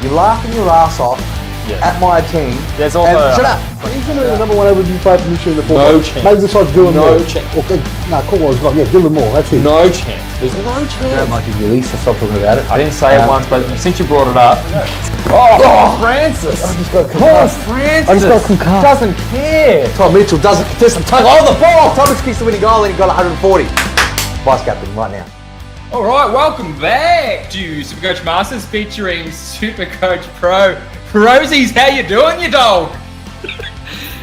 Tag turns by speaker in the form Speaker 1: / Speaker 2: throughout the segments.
Speaker 1: You're laughing your ass off at my team.
Speaker 2: There's also...
Speaker 1: shut up! He's going to be the number one overview player for Mission in the fourth.
Speaker 2: No chance.
Speaker 1: Maybe besides Dylan Moore.
Speaker 2: No chance.
Speaker 1: Okay, no, Cornwall's got, Dylan Moore, that's it.
Speaker 2: No chance. There's no chance.
Speaker 1: I don't like his release, so stop talking about it.
Speaker 2: I didn't say it once, but since you brought it up... Francis!
Speaker 1: I just got
Speaker 2: Francis!
Speaker 1: I just got concussed.
Speaker 2: Doesn't care.
Speaker 1: Tom Mitchell doesn't contest the tug on the ball. Thomas kicks the winning goal and he got 140. Vice captain right now.
Speaker 3: All right, welcome back to SuperCoach Masters featuring SupercoachPro91. How you doing, you dog?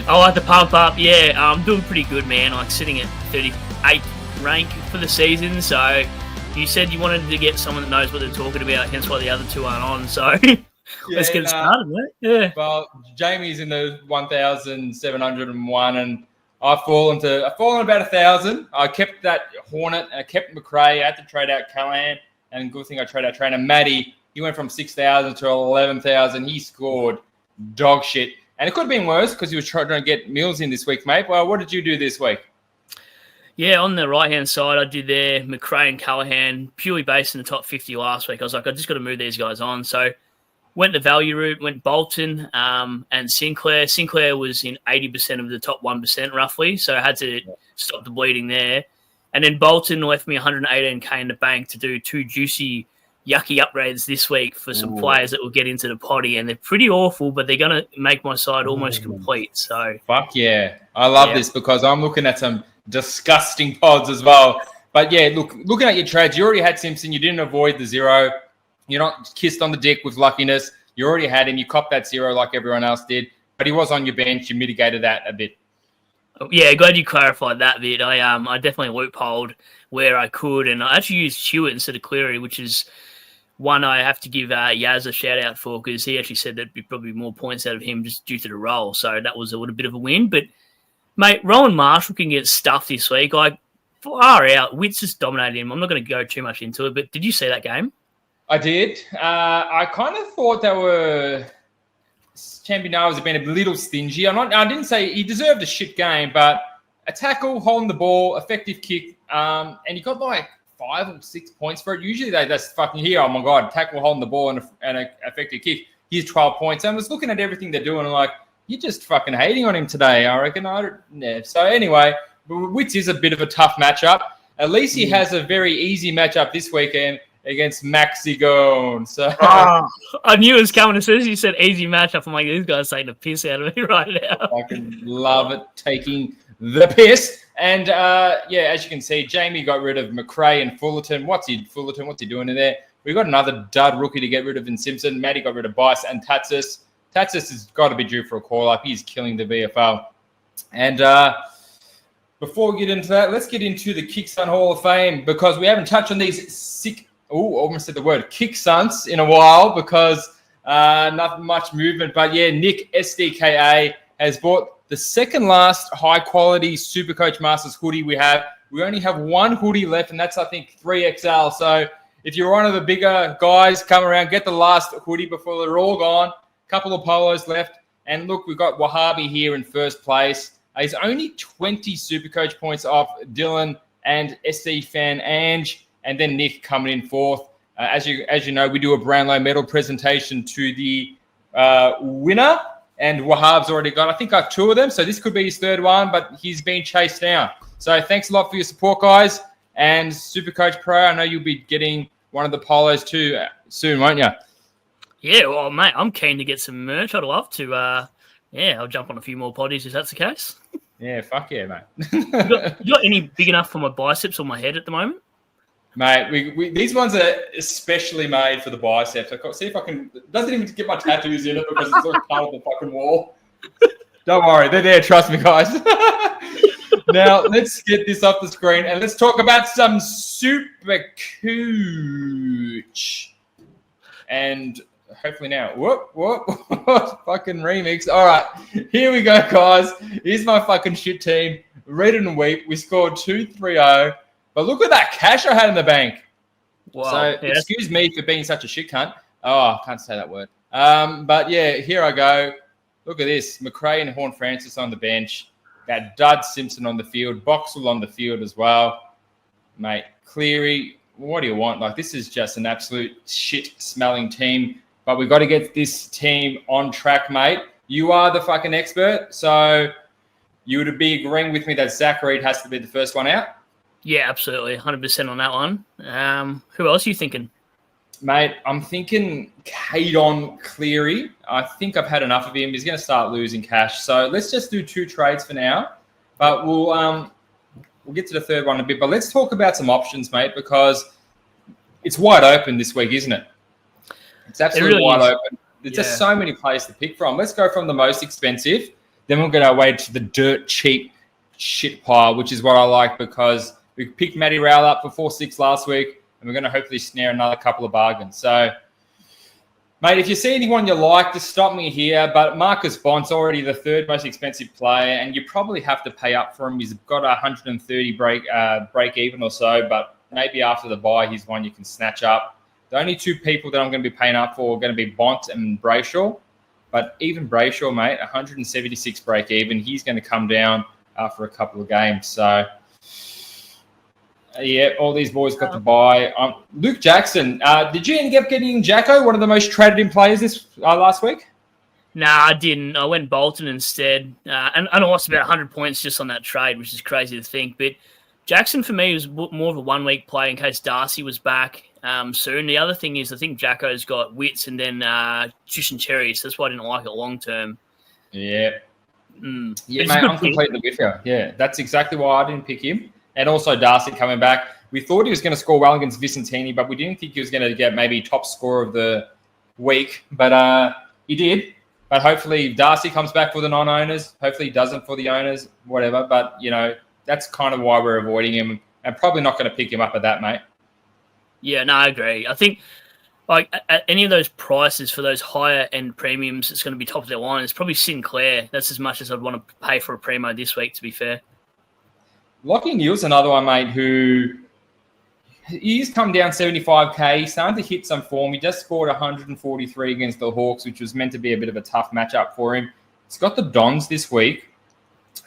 Speaker 4: I like the pump up. Yeah, I'm doing pretty good, man. I'm sitting at 38th rank for the season. So you said you wanted to get someone that knows what they're talking about, hence why the other two aren't on. So let's get it started, mate. Yeah.
Speaker 3: Well, Jamie's in the 1,701, and I've fallen about 1,000. I kept that Hornet, and I kept McRae. I had to trade out Callahan, and good thing I traded out trainer Matty. He went from 6,000 to 11,000. He scored dog shit. And it could have been worse because he was trying to get Mills in this week, mate. Well, what did you do this week?
Speaker 4: Yeah, on the right-hand side, I did there McRae and Callahan, purely based in the top 50 last week. I was like, I just got to move these guys on. So went the value route, went Bolton and Sinclair. Sinclair was in 80% of the top 1% roughly, so I had to stop the bleeding there. And then Bolton left me 118k in the bank to do two juicy, yucky upgrades this week for some players that will get into the potty, and they're pretty awful, but they're going to make my side almost complete. So
Speaker 3: fuck yeah. I love this because I'm looking at some disgusting pods as well. But yeah, looking at your trades, you already had Simpson. You didn't avoid the 0. You're not kissed on the dick with luckiness. You already had him. You copped that 0 like everyone else did. But he was on your bench. You mitigated that a bit.
Speaker 4: Yeah, glad you clarified that bit. I definitely loopholed where I could, and I actually used Hewitt instead of Cleary, which is one I have to give Yaz a shout-out for because he actually said there'd be probably more points out of him just due to the role. So that was a little bit of a win. But, mate, Rowan Marshall can get stuffed this week. Like, far out. Witts just dominated him. I'm not going to go too much into it, but did you see that game?
Speaker 3: I did. I kind of thought they were... Champion has been a little stingy. I didn't say he deserved a shit game, but a tackle, holding the ball, effective kick, and he got like 5 or 6 points for it. Usually that's fucking here. Oh my God, tackle, holding the ball, and an effective kick. Here's 12 points. And I was looking at everything they're doing, and like, you're just fucking hating on him today, I reckon. So anyway, Witts is a bit of a tough matchup. At least he has a very easy matchup this weekend against Maxi Gone. So
Speaker 4: I knew it was coming. As soon as you said easy matchup, I'm like, these guys taking the piss out of me right now.
Speaker 3: I can love it, taking the piss. And as you can see, Jamie got rid of McRae and Fullerton. What's he doing in there? We got another dud rookie to get rid of in Simpson. Matty got rid of BYES and Tatsis. Tatsis has got to be due for a call-up. He's killing the VFL. And before we get into that, let's get into the Kick Sun Hall of Fame because we haven't touched on these sick... almost said the word Kick Sunts in a while because nothing much movement. But yeah, Nick SDKA has bought the second last high quality SuperCoach Masters hoodie we have. We only have one hoodie left, and that's I think 3XL. So if you're one of the bigger guys, come around, get the last hoodie before they're all gone. Couple of polos left, and look, we've got Wahabi here in first place. He's only 20 SuperCoach points off Dylan and SD fan Ange. And then Nick coming in fourth. As you know, we do a Brownlow medal presentation to the winner. And Wahab's already got, I think, 2 of them. So this could be his third one, but he's been chased down. So thanks a lot for your support, guys. And SuperCoach Pro, I know you'll be getting one of the polos too soon, won't you?
Speaker 4: Yeah, well, mate, I'm keen to get some merch. I'd love to. I'll jump on a few more potties if that's the case.
Speaker 3: Yeah, fuck yeah, mate.
Speaker 4: you got any big enough for my biceps or my head at the moment?
Speaker 3: Mate, these ones are especially made for the biceps. I see if I can... It doesn't even get my tattoos in it because it's all part of the fucking wall. Don't worry, they're there. Trust me, guys. Now, let's get this off the screen and let's talk about some SuperCoach. And hopefully now... Whoop, fucking remix. All right, here we go, guys. Here's my fucking shit team. Read it and weep. We scored 2-3-0. But look at that cash I had in the bank. Wow. So excuse me for being such a shit cunt. Oh, I can't say that word. But yeah, here I go. Look at this. McRae and Horn Francis on the bench. That dud Simpson on the field. Boxall on the field as well. Mate, Cleary, what do you want? Like, this is just an absolute shit-smelling team. but we've got to get this team on track, mate. You are the fucking expert, so you would be agreeing with me that Zach Reed has to be the first one out?
Speaker 4: Yeah, absolutely. 100% on that one. Who else are you thinking?
Speaker 3: Mate, I'm thinking Caden Cleary. I think I've had enough of him. He's going to start losing cash. So let's just do 2 trades for now. But we'll get to the third one in a bit. But let's talk about some options, mate, because it's wide open this week, isn't it? It's absolutely really wide open. There's just so many players to pick from. Let's go from the most expensive. Then we'll get our way to the dirt cheap shit pile, which is what I like because we picked Matty Rowell up for 4-6 last week. And we're going to hopefully snare another couple of bargains. So, mate, if you see anyone you like, just stop me here. But Marcus Bont's already the 3rd most expensive player, and you probably have to pay up for him. He's got 130 break even or so, but maybe after the buy, he's one you can snatch up. The only 2 people that I'm going to be paying up for are going to be Bont and Brayshaw. But even Brayshaw, mate, 176 break even. He's going to come down after a couple of games. So, yeah, all these boys got to buy. Luke Jackson, did you end up getting Jacko, one of the most traded in players this last week?
Speaker 4: Nah, I didn't. I went Bolton instead. And I lost about 100 points just on that trade, which is crazy to think. But Jackson, for me, was more of a 1-week play in case Darcy was back soon. The other thing is I think Jacko's got Wits and then Juice and Cherry, so that's why I didn't like it long term.
Speaker 3: Yeah. Yeah, mate, I'm completely with you. Yeah, that's exactly why I didn't pick him. And also Darcy coming back. We thought he was going to score well against Vicentini, but we didn't think he was going to get maybe top scorer of the week. But he did. But hopefully Darcy comes back for the non-owners. Hopefully he doesn't for the owners, whatever. But, you know, that's kind of why we're avoiding him. And probably not going to pick him up at that, mate.
Speaker 4: Yeah, no, I agree. I think like at any of those prices for those higher end premiums, it's going to be top of their line. It's probably Sinclair. That's as much as I'd want to pay for a primo this week, to be fair.
Speaker 3: Lockie Neal's another one, mate, who he's come down 75K. He's starting to hit some form. He just scored 143 against the Hawks, which was meant to be a bit of a tough matchup for him. He's got the Dons this week.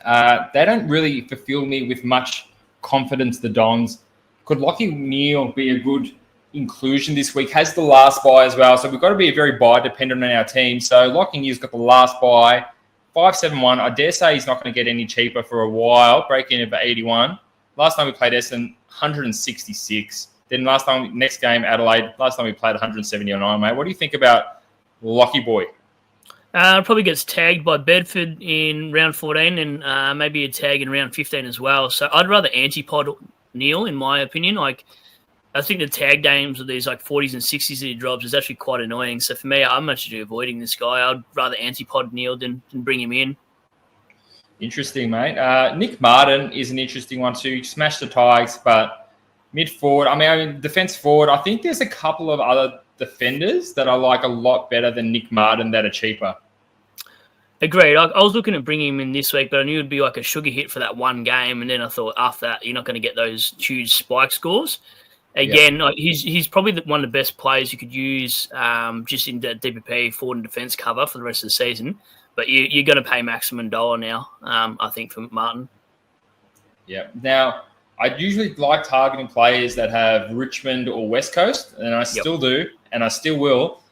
Speaker 3: They don't really fulfill me with much confidence, the Dons. Could Lockie Neal be a good inclusion this week? Has the last buy as well. So we've got to be very buy dependent on our team. So Lockie Neal's got the last buy. 571. I dare say he's not going to get any cheaper for a while. Breaking in for 81. Last time we played Essendon, 166. Then next game, Adelaide. Last time we played 179, mate. What do you think about Lockie boy?
Speaker 4: Probably gets tagged by Bedford in round 14 and maybe a tag in round 15 as well. So I'd rather antipod Neal, in my opinion. Like, I think the tag games of these like 40s and 60s that he drops is actually quite annoying. So for me, I'm actually avoiding this guy. I'd rather antipod Neal than bring him in.
Speaker 3: Interesting, mate. Nick Martin is an interesting one too. He smashed the Tigers, but mid forward. I mean, defense forward. I think there's a couple of other defenders that I like a lot better than Nick Martin that are cheaper.
Speaker 4: Agreed. I was looking at bringing him in this week, but I knew it'd be like a sugar hit for that one game. And then I thought after that, you're not going to get those huge spike scores. Again, like he's probably one of the best players you could use just in the DPP forward and defence cover for the rest of the season. But you're going to pay maximum dollar now, I think, for Martin. Yeah.
Speaker 3: Now, I usually like targeting players that have Richmond or West Coast, and I still do, and I still will.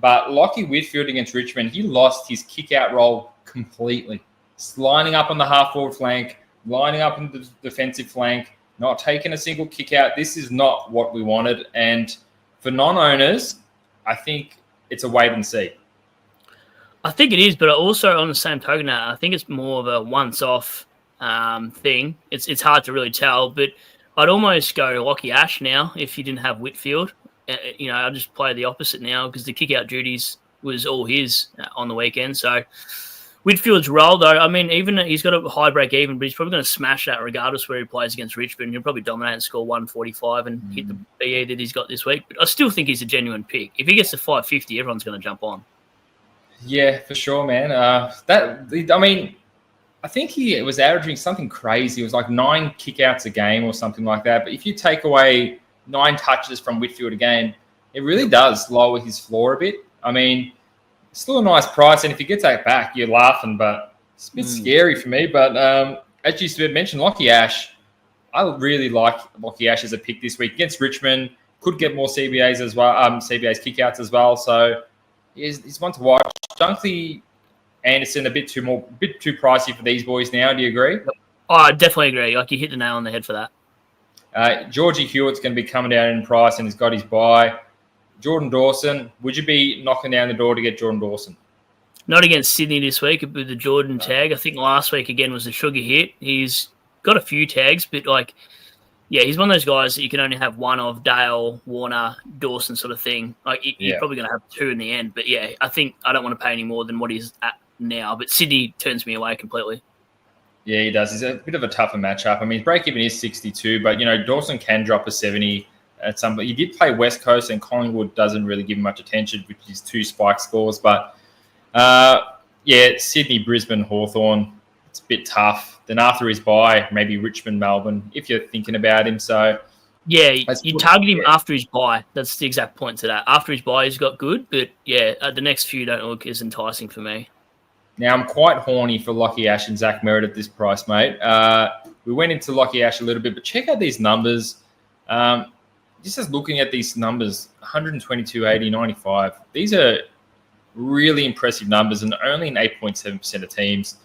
Speaker 3: But Lockie Whitfield against Richmond, he lost his kick-out role completely. Just lining up on the half-forward flank, lining up on the defensive flank, not taking a single kick-out. This is not what we wanted. And for non-owners, I think it's a wait and see.
Speaker 4: I think it is, but also on the same token, I think it's more of a once-off thing. It's hard to really tell, but I'd almost go Lockie Ash now if you didn't have Whitfield. I'll just play the opposite now because the kick-out duties was all his on the weekend. So Whitfield's role, though, I mean, even he's got a high break-even, but he's probably going to smash that regardless where he plays against Richmond. He'll probably dominate and score 145 and hit the BE that he's got this week. But I still think he's a genuine pick. If he gets to 550, everyone's going to jump on.
Speaker 3: Yeah, for sure, man. I think he was averaging something crazy. It was like 9 kickouts a game or something like that. But if you take away 9 touches from Whitfield a game, it really does lower his floor a bit. I mean, still a nice price. And if he gets that back, you're laughing. But it's a bit scary for me. But as you mentioned, Lockie Ash, I really like Lockie Ash as a pick this week against Richmond. Could get more CBAs as well, CBAs kickouts as well. So He's one to watch. Dunkley, Anderson, a bit too pricey for these boys now. Do you agree?
Speaker 4: Oh, I definitely agree. Like, you hit the nail on the head for that.
Speaker 3: Georgie Hewitt's going to be coming down in price and he's got his buy. Jordan Dawson, would you be knocking down the door to get Jordan Dawson?
Speaker 4: Not against Sydney this week with the Jordan tag. I think last week, again, was the sugar hit. He's got a few tags, but, like, yeah, he's one of those guys that you can only have one of, Dale, Warner, Dawson sort of thing. Like, you're probably going to have two in the end. But, yeah, I think I don't want to pay any more than what he's at now. But Sydney turns me away completely.
Speaker 3: Yeah, he does. He's a bit of a tougher matchup. I mean, his break-even is 62, but, Dawson can drop a 70 at some point. He did play West Coast, and Collingwood doesn't really give him much attention, which is 2 spike scores. But, Sydney, Brisbane, Hawthorn, it's a bit tough. Then after his bye, maybe Richmond, Melbourne, if you're thinking about him. So,
Speaker 4: yeah, you target him after his bye. That's the exact point to that. After his bye, he's got good, but, yeah, the next few don't look as enticing for me.
Speaker 3: Now, I'm quite horny for Lockie Ash and Zach Merritt at this price, mate. We went into Lockie Ash a little bit, but check out these numbers. Just as looking at these numbers, 122, 80, 95. These are really impressive numbers and only in 8.7% of teams.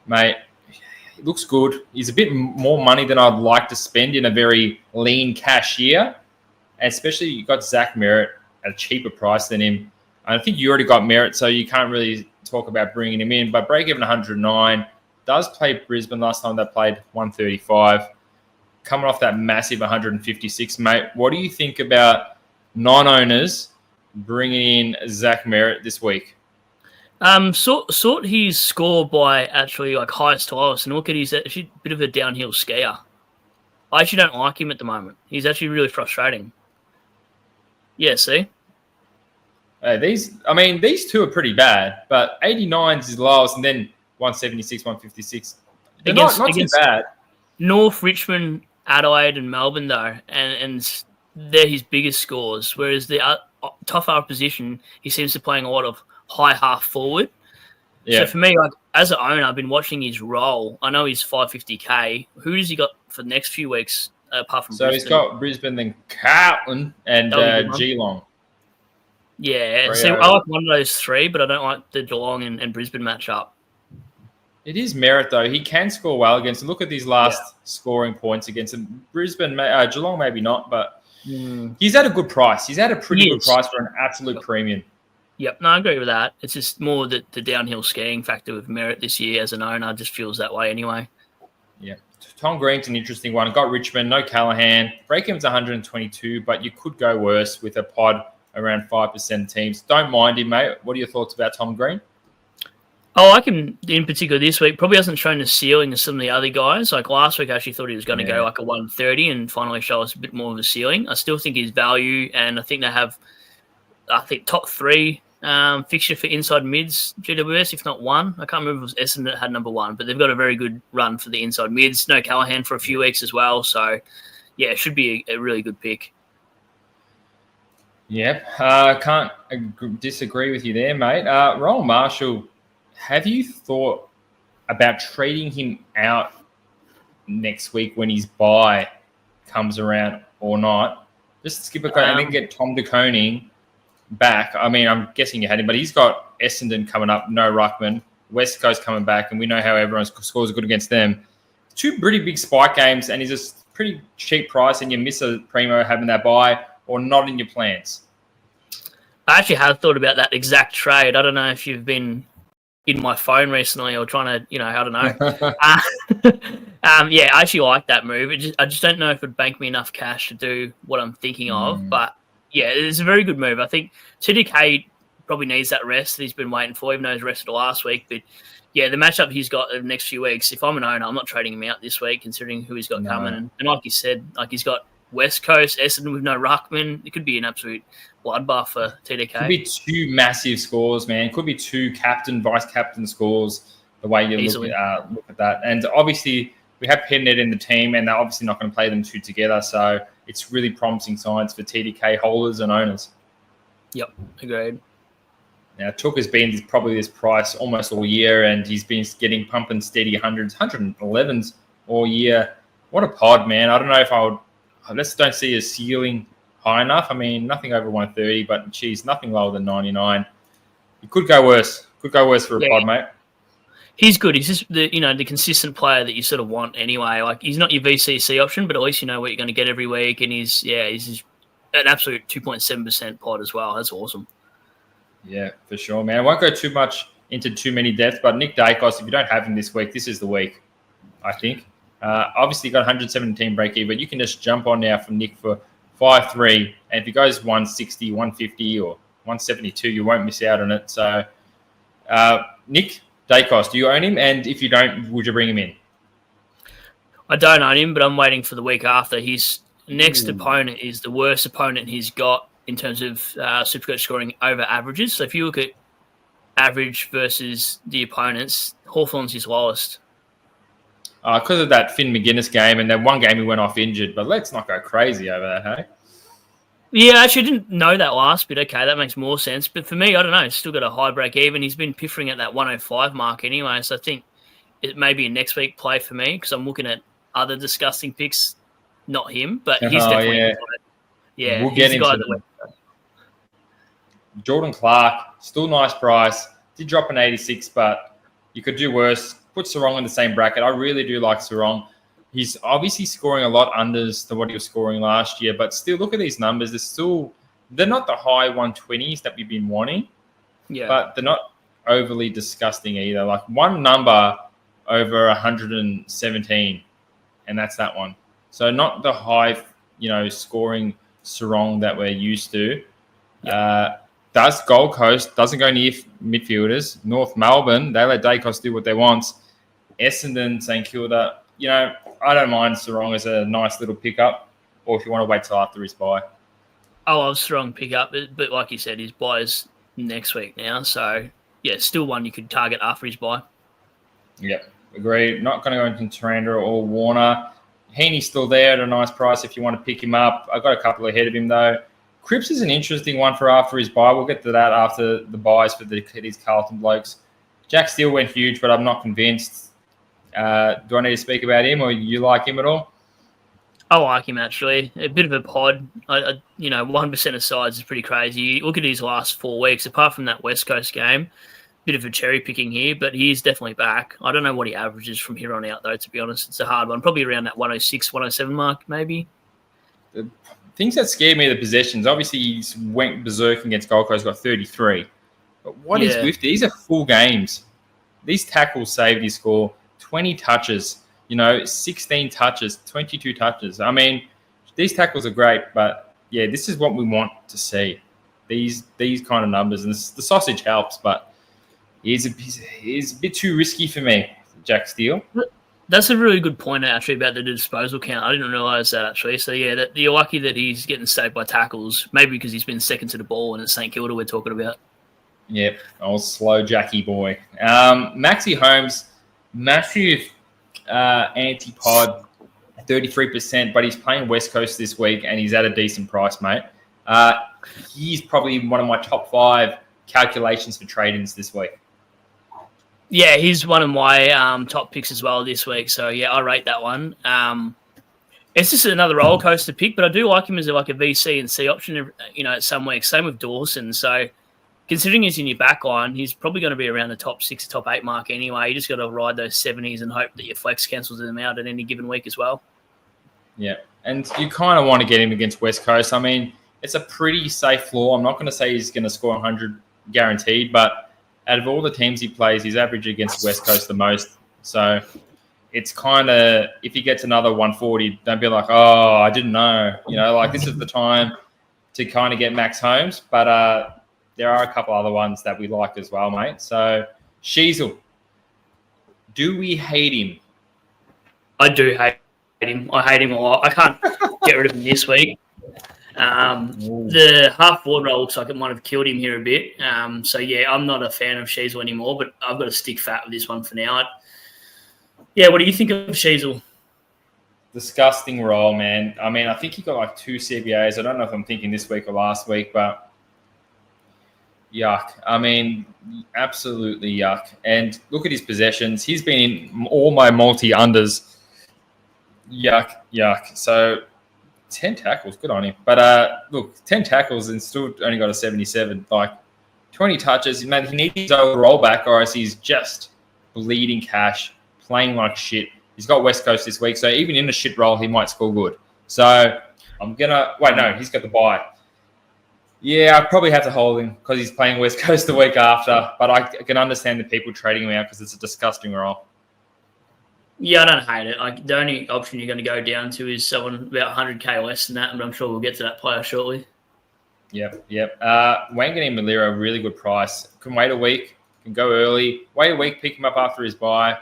Speaker 3: Mate, it looks good. He's a bit more money than I'd like to spend in a very lean cash year. And especially you got Zach Merritt at a cheaper price than him. I think you already got Merritt, so you can't really talk about bringing him in. But break even 109. Does play Brisbane. Last time they played 135. Coming off that massive 156, mate. What do you think about non-owners bringing in Zach Merritt this week?
Speaker 4: Sort his score by actually like highest to lowest, and look at he's actually a bit of a downhill skier. I actually don't like him at the moment. He's actually really frustrating. Yeah, see?
Speaker 3: These two are pretty bad, but 89's his lowest, and then 176, 156. They're not too bad.
Speaker 4: North, Richmond, Adelaide, and Melbourne, though, and they're his biggest scores, whereas the tough opposition, he seems to be playing a lot of high half forward. Yeah. So for me, like as an owner, I've been watching his role. I know he's 550k. Who does he got for the next few weeks apart from Brisbane?
Speaker 3: So he's got Brisbane, then Carlton, and Geelong.
Speaker 4: Yeah, so I like one of those three, but I don't like the Geelong and Brisbane matchup.
Speaker 3: It is Merritt, though. He can score well against them. Look at these last scoring points against them. Brisbane, Geelong maybe not, but he's at a good price. He's at a pretty good price for an absolute premium.
Speaker 4: Yep, no, I agree with that. It's just more the downhill skiing factor with Merritt this year as an owner just feels that way anyway.
Speaker 3: Yeah. Tom Green's an interesting one. Got Richmond, no Callahan. Break-even's 122, but you could go worse with a pod around 5% teams. Don't mind him, mate. What are your thoughts about Tom Green?
Speaker 4: I like him in particular this week. Probably hasn't shown the ceiling as some of the other guys. Like last week, I actually thought he was going to go like a 130 and finally show us a bit more of a ceiling. I still think his value, and I think they have, top 3 fixture for inside mids, GWS, if not 1. I can't remember if it was Essendon that had number 1, but they've got a very good run for the inside mids. No Callahan for a few weeks as well. So, yeah, it should be a really good pick.
Speaker 3: Yep. Can't disagree with you there, mate. Roll Marshall, have you thought about trading him out next week when his buy comes around or not? Just skip a and then get Tom de Koning back. I mean, I'm guessing you had him, but he's got Essendon coming up, no Ruckman, West Coast coming back, and we know how everyone's scores are good against them. 2 pretty big spike games, and he's a pretty cheap price, and you miss a primo having that buy or not in your plans.
Speaker 4: I actually have thought about that exact trade. I don't know if you've been in my phone recently or trying to, I don't know. I actually like that move. I just don't know if it would bank me enough cash to do what I'm thinking of, but yeah, it's a very good move. I think TDK probably needs that rest that he's been waiting for, even though he's rested last week. But yeah, the matchup he's got the next few weeks, if I'm an owner, I'm not trading him out this week, considering who he's got coming. And like you said, like he's got West Coast, Essendon with no Ruckman. It could be an absolute bloodbath for TDK. Could be 2 massive scores, man. Could be 2 captain, vice-captain scores, the way you look at that. And obviously, we have Pennet in the team, and they're obviously not going to play them 2 together. So it's really promising signs for TDK holders and owners. Yep, agreed.
Speaker 3: Now, Took has been probably this price almost all year, and he's been getting pumping steady 100s, 111s all year. What a pod, man. I don't know if I just don't see a ceiling high enough. I mean, nothing over 130, but geez, nothing lower than 99. It could go worse. Could go worse for a pod, mate.
Speaker 4: He's good. He's just the consistent player that you sort of want anyway. Like he's not your VCC option, but at least you know what you're going to get every week. And he's an absolute 2.7% pod as well. That's awesome. Yeah,
Speaker 3: for sure, man. I won't go too much into too many depths, but Nick Dacos, if you don't have him this week, this is the week, I think. Obviously, got 117 break even, but you can just jump on now from Nick for 5-3. And if he goes 160, 150, or 172, you won't miss out on it. So, Nick Dacos, do you own him? And if you don't, would you bring him in?
Speaker 4: I don't own him, but I'm waiting for the week after. His next opponent is the worst opponent he's got in terms of SuperCoach scoring over averages. So if you look at average versus the opponents, Hawthorn's his lowest.
Speaker 3: Because of that Finn McGuinness game, and then one game he went off injured. But let's not go crazy over that, hey?
Speaker 4: Yeah, actually, I didn't know that last bit. Okay, that makes more sense. But for me, I don't know. He's still got a high break even. He's been piffering at that 105 mark anyway. So I think it may be a next week play for me because I'm looking at other disgusting picks, not him. But he's definitely
Speaker 3: we'll get into that. Jordan Clark, still nice price. Did drop an 86, but you could do worse. Put Sarong in the same bracket. I really do like Sarong. He's obviously scoring a lot unders than what he was scoring last year, but still look at these numbers. They're not the high 120s that we've been wanting, but they're not overly disgusting either. Like one number over 117, and that's that one. So not the high, scoring Sarong that we're used to. Does Gold Coast, doesn't go near midfielders. North Melbourne, they let Dacos do what they want. Essendon, St Kilda, I don't mind Sarong as a nice little pickup, or if you want to wait till after his bye.
Speaker 4: I love Sarong pickup, but like you said, his bye is next week now. So, yeah, still one you could target after his bye.
Speaker 3: Yep, agreed. Not going to go into Taranda or Warner. Heaney's still there at a nice price if you want to pick him up. I've got a couple ahead of him, though. Cripps is an interesting one for after his bye. We'll get to that after the buys for these Carlton blokes. Jack Steele went huge, but I'm not convinced. Do I need to speak about him, or you like him at all?
Speaker 4: I like him, actually. A bit of a pod. 1% of sides is pretty crazy. Look at his last 4 weeks. Apart from that West Coast game, bit of a cherry picking here, but he is definitely back. I don't know what he averages from here on out, though, to be honest. It's a hard one. Probably around that 106, 107 mark, maybe.
Speaker 3: The things that scared me are the possessions. Obviously, he went berserk against Gold Coast, got 33. But what is with these are full games. These tackles saved his score. 20 touches, 16 touches, 22 touches. I mean, these tackles are great, but, this is what we want to see. These kind of numbers. And the sausage helps, but he's a bit too risky for me, Jack Steele.
Speaker 4: That's a really good point, actually, about the disposal count. I didn't realise that, actually. So, you're lucky that he's getting saved by tackles, maybe because he's been second to the ball and it's St Kilda we're talking about.
Speaker 3: Yep, old slow Jackie boy. Maxi Holmes, massive anti-pod, 33%, but he's playing West Coast this week and he's at a decent price, mate. He's probably one of my top 5 calculations for trade-ins this week.
Speaker 4: Yeah, he's one of my top picks as well this week. So, I rate that one. It's just another roller coaster pick, but I do like him as a VC and C option, at some weeks. Same with Dawson. So, considering he's in your back line, he's probably going to be around the top 6, top 8 mark anyway. You just got to ride those 70s and hope that your flex cancels them out at any given week as well. Yeah,
Speaker 3: and you kind of want to get him against West Coast. I mean, it's a pretty safe floor. I'm not going to say he's going to score 100 guaranteed, but out of all the teams he plays, he's averaged against West Coast the most. So it's kind of, if he gets another 140, don't be like, oh, I didn't know. This is the time to kind of get Max Holmes. But there are a couple other ones that we like as well, mate. So Sheasel, do we hate him?
Speaker 4: I do hate him. I hate him a lot. I can't get rid of him this week. The half forward role looks like it might have killed him here a bit. I'm not a fan of Sheasel anymore, but I've got to stick fat with this one for now. What do you think of Sheasel?
Speaker 3: Disgusting role, man. I mean, I think he got 2 CBAs. I don't know if I'm thinking this week or last week, but yuck. I mean, absolutely yuck. And look at his possessions. He's been in all my multi-unders. Yuck. So 10 tackles, good on him. But look, 10 tackles and still only got a 77. 20 touches. Man, he needs his overall back, or else he's just bleeding cash, playing like shit. He's got West Coast this week, so even in a shit role, he might score good. So I'm going to... Wait, no, he's got the bye. Yeah, I probably have to hold him because he's playing West Coast the week after, but I can understand the people trading him out because it's a disgusting role.
Speaker 4: Yeah, I don't hate it. The only option you're going to go down to is someone about 100k less than that, and I'm sure we'll get to that player shortly.
Speaker 3: Yep. Wangan and Malira, really good price. Can wait a week, can go early. Wait a week, pick him up after his bye.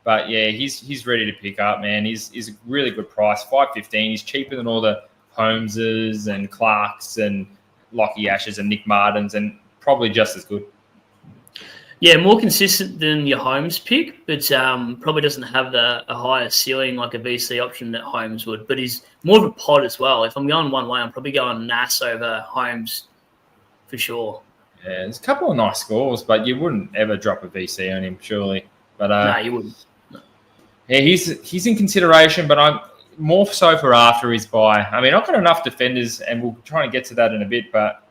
Speaker 3: But yeah, he's ready to pick up, man. He's a really good price, $5.15. He's cheaper than all the Holmeses and Clarks and Lockie Ashes and Nick Martins, and probably just as good.
Speaker 4: Yeah, more consistent than your Holmes pick, but probably doesn't have a higher ceiling like a VC option that Holmes would. But he's more of a pod as well. If I'm going one way, I'm probably going Nass over Holmes for sure.
Speaker 3: Yeah, there's a couple of nice scores, but you wouldn't ever drop a VC on him, surely. But
Speaker 4: no, you wouldn't. No.
Speaker 3: Yeah, he's in consideration, but I'm more so for after his bye. I mean, I've got enough defenders, and we'll try and get to that in a bit, but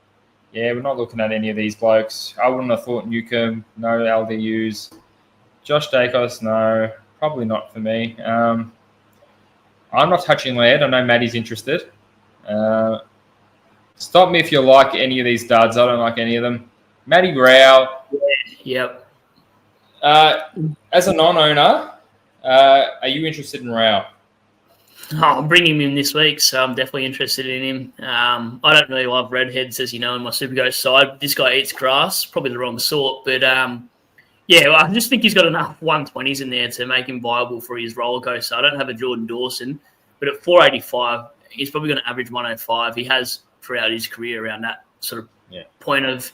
Speaker 3: yeah, we're not looking at any of these blokes. I wouldn't have thought Newcomb, no LDUs. Josh Dacos, no, probably not for me. I'm not touching Laird. I know Maddie's interested. Stop me if you like any of these duds. I don't like any of them. Matty Rao.
Speaker 4: Yep.
Speaker 3: As a non-owner, are you interested in Rao?
Speaker 4: Oh, I'm bringing him in this week, so I'm definitely interested in him. I don't really love redheads, as you know, in my SuperCoach side. This guy eats grass, probably the wrong sort. But, yeah, I just think he's got enough 120s in there to make him viable for his roller coaster. I don't have a Jordan Dawson, but at 485, he's probably going to average 105. He has throughout his career around that sort of point of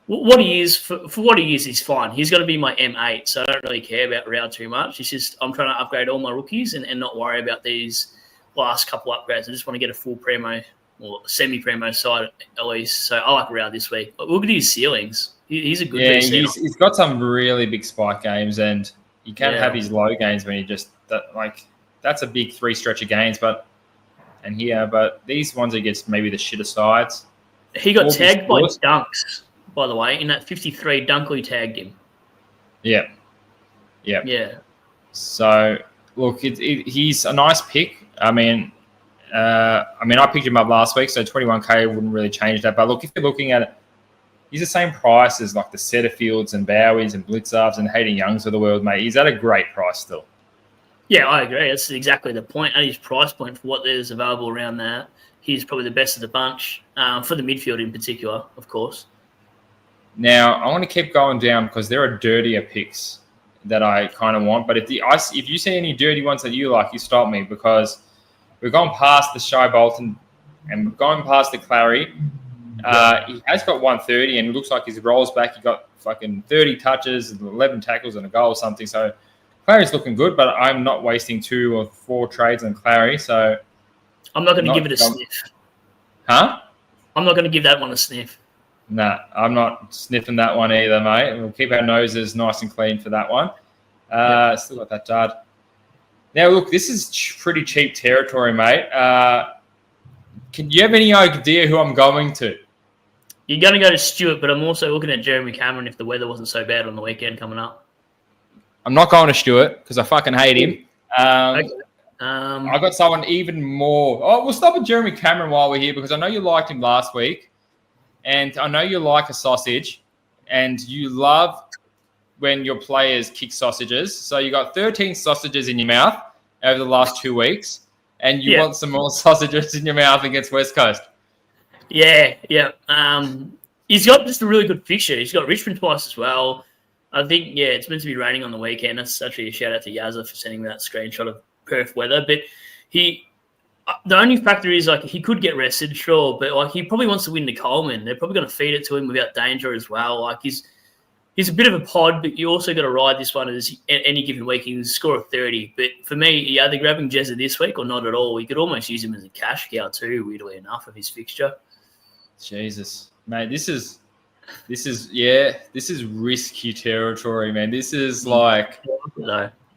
Speaker 4: what he is. For what he is, he's fine. He's got to be my M8, so I don't really care about Rao too much. It's just I'm trying to upgrade all my rookies and not worry about these last couple upgrades. I just want to get a full primo or semi-primo side at least. So I like Rao this week. Look at his ceilings. He's a good
Speaker 3: he's got some really big spike games, and you can't have his low games when you just that's a big 3 stretch of games. But these ones against maybe the shitter sides.
Speaker 4: He got tagged by Dunks, by the way, in that 53. Dunkley tagged him. Yeah.
Speaker 3: So look, he's a nice pick. I mean, I picked him up last week, so 21k wouldn't really change that. But look, if you're looking at it, he's the same price as like the Setterfields and Bowies and Blitzarves and Hayden Youngs of the world, mate. He's at a great price still.
Speaker 4: Yeah, I agree. That's exactly the point. At his price point for what there's available around that, he's probably the best of the bunch for the midfield in particular, of course.
Speaker 3: Now, I want to keep going down because there are dirtier picks that I kind of want. But if you see any dirty ones that you like, you stop me, because we've gone past the Shy Bolton and we've gone past the Clary. He has got 130 and it looks like his rolls back. He got fucking 30 touches, 11 tackles and a goal or something. So Clary's looking good, but I'm not wasting 2 or 4 trades on Clary. So
Speaker 4: I'm not going to give it a sniff.
Speaker 3: Huh?
Speaker 4: I'm not going to give that one a sniff.
Speaker 3: Nah, I'm not sniffing that one either, mate. We'll keep our noses nice and clean for that one. Still got that dud. Now, look, this is pretty cheap territory, mate. Can you have any idea who I'm going to?
Speaker 4: You're going to go to Stewart, but I'm also looking at Jeremy Cameron if the weather wasn't so bad on the weekend coming up.
Speaker 3: I'm not going to Stewart because I fucking hate him.
Speaker 4: Okay.
Speaker 3: I got someone even more. Oh, we'll stop with Jeremy Cameron while we're here because I know you liked him last week. And I know you like a sausage and you love when your players kick sausages. So you got 13 sausages in your mouth over the last 2 weeks and you want some more sausages in your mouth against West Coast.
Speaker 4: Yeah. He's got just a really good fixture. He's got Richmond twice as well. I think, it's meant to be raining on the weekend. That's actually a shout out to Yazza for sending that screenshot of Perth weather. But the only factor is, he could get rested, sure, but, he probably wants to win the Coleman. They're probably going to feed it to him without danger as well. He's a bit of a pod, but you also got to ride this one as any given week. He can score a 30. But for me, you're either grabbing Jezza this week or not at all. You could almost use him as a cash cow too, weirdly enough, of his fixture. Jesus. Mate, this is risky territory, man. This is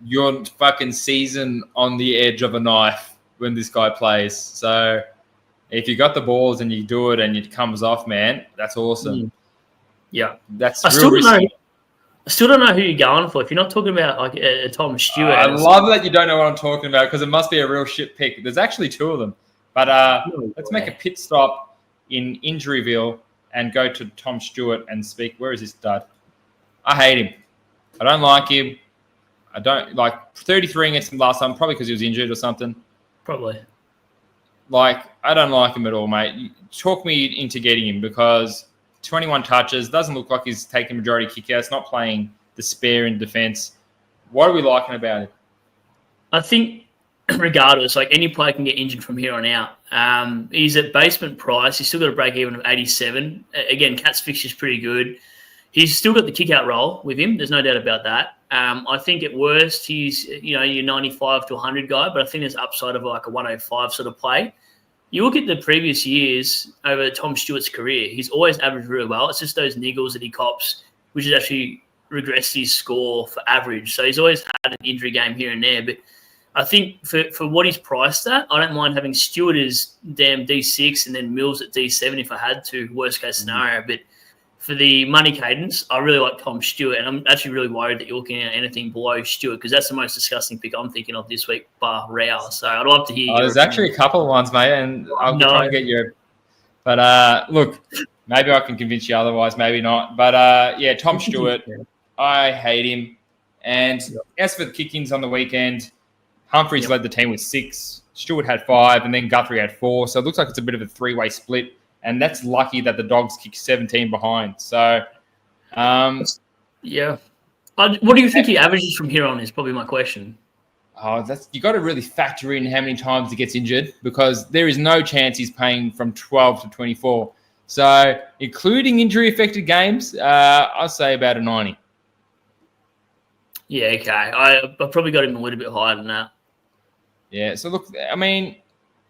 Speaker 4: your fucking season on the edge of a knife when this guy plays. So if you got the balls and you do it and it comes off, man, that's awesome. Yeah.
Speaker 3: That's
Speaker 4: I
Speaker 3: real
Speaker 4: still
Speaker 3: risky.
Speaker 4: don't know. I still don't know who you're going for. If you're not talking about like Tom Stewart.
Speaker 3: I love that you don't know what I'm talking about because it must be a real shit pick. There's actually 2 of them. But let's make a pit stop in Injuryville and go to Tom Stewart and speak. Where is this dud? I hate him. I don't like him. I don't like 33 against him last time, probably because he was injured or something.
Speaker 4: Probably.
Speaker 3: Like, I don't like him at all, mate. You talk me into getting him because 21 touches, doesn't look like he's taking majority kickouts, not playing the spare in defense. What are we liking about it?
Speaker 4: I think regardless, like any player can get injured from here on out. He's at basement price. He's still got a break even of 87. Again, Cat's fixture's pretty good. He's still got the kick out role with him. There's no doubt about that. I think at worst he's your 95 to 100 guy, but I think there's upside of like a 105 sort of play. You look at the previous years over Tom Stewart's career, he's always averaged really well. It's just those niggles that he cops, which has actually regressed his score for average. So he's always had an injury game here and there. But I think for what he's priced at, I don't mind having Stewart as damn D6 and then Mills at D7 if I had to, worst case scenario. But for the money cadence, I really like Tom Stewart, and I'm actually really worried that you're looking at anything below Stewart because that's the most disgusting pick I'm thinking of this week, bar Real. So I'd love to hear.
Speaker 3: There's actually a couple of ones, mate, and I'll try and get you. But look, maybe I can convince you otherwise, maybe not. But yeah, Tom Stewart, I hate him. And as for the kick-ins on the weekend, Humphries led the team with 6, Stewart had 5, and then Guthrie had 4. So it looks like it's a bit of a 3-way split. And that's lucky that the Dogs kicked 17 behind. So,
Speaker 4: yeah. What do you think he averages from here on is probably my question.
Speaker 3: You got to really factor in how many times he gets injured because there is no chance he's paying from 12 to 24. So, including injury-affected games, I'll say about a 90.
Speaker 4: Yeah, okay. I probably got him a little bit higher than that.
Speaker 3: Yeah, so look, I mean,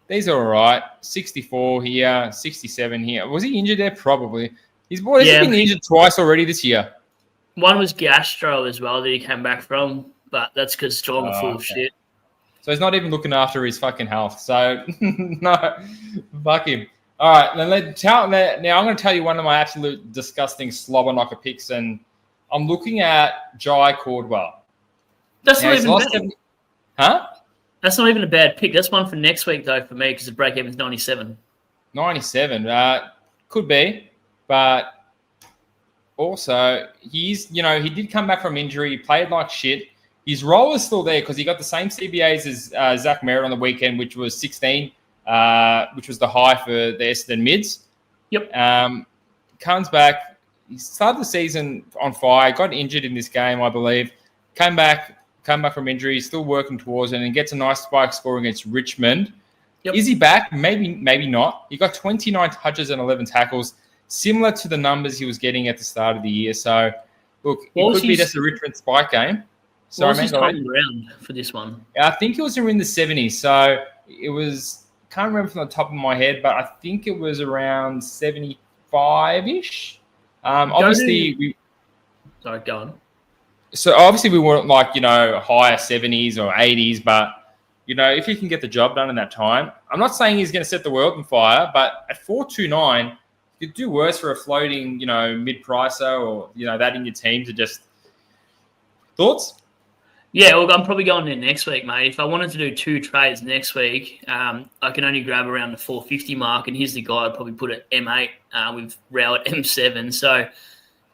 Speaker 3: these are all right. 64 here, 67 here. Was he injured there? Probably. He's been injured twice already this year.
Speaker 4: One was gastro as well that he came back from, but that's because Strong full of shit.
Speaker 3: So he's not even looking after his fucking health. So, no, fuck him. All right, now I'm going to tell you one of my absolute disgusting slobber knocker picks, and I'm looking at Jai Cordwell.
Speaker 4: That's not even bad.
Speaker 3: Huh?
Speaker 4: That's not even a bad pick. That's one for next week, though, for me, because the break even's 97.
Speaker 3: 97. Could be. But also, he did come back from injury. He played like shit. His role is still there because he got the same CBAs as Zach Merritt on the weekend, which was 16, which was the high for the Essendon mids.
Speaker 4: Yep.
Speaker 3: Comes back. He started the season on fire. Got injured in this game, I believe. Came back from injury. He's still working towards it and gets a nice spike score against Richmond. Yep. Is he back? Maybe not. He got 29 touches and 11 tackles, similar to the numbers he was getting at the start of the year. So, look, it could be just a Richmond spike game.
Speaker 4: What was his common ground for this one?
Speaker 3: I think it was in the 70s. So it was, can't remember from the top of my head, but I think it was around 75-ish. Obviously,
Speaker 4: Sorry, go on.
Speaker 3: So obviously we weren't like, higher 70s or 80s, but, if he can get the job done in that time, I'm not saying he's going to set the world on fire, but at 429, you could do worse for a floating, mid-pricer or, that in your team to just... Thoughts?
Speaker 4: Yeah, well, I'm probably going there next week, mate. If I wanted to do 2 trades next week, I can only grab around the 450 mark, and here's the guy I'd probably put at M8 with Rao at M7. So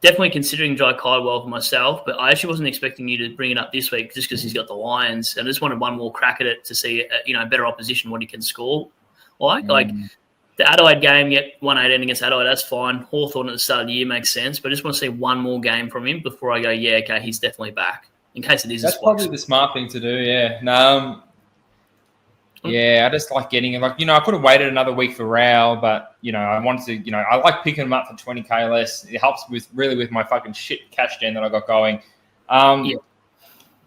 Speaker 4: definitely considering Jai Caldwell for myself, but I actually wasn't expecting you to bring it up this week just because he's got the Lions. And I just wanted one more crack at it to see, better opposition, what he can score. Like the Adelaide game, 118 against Adelaide, that's fine. Hawthorn at the start of the year makes sense, but I just want to see one more game from him before I go, yeah, okay, he's definitely back. In case it is,
Speaker 3: that's probably the smart thing to do. Yeah, no, I just like getting it. Like I could have waited another week for Rao, but I wanted to. I like picking him up for 20k less. It helps with my fucking shit cash gen that I got going.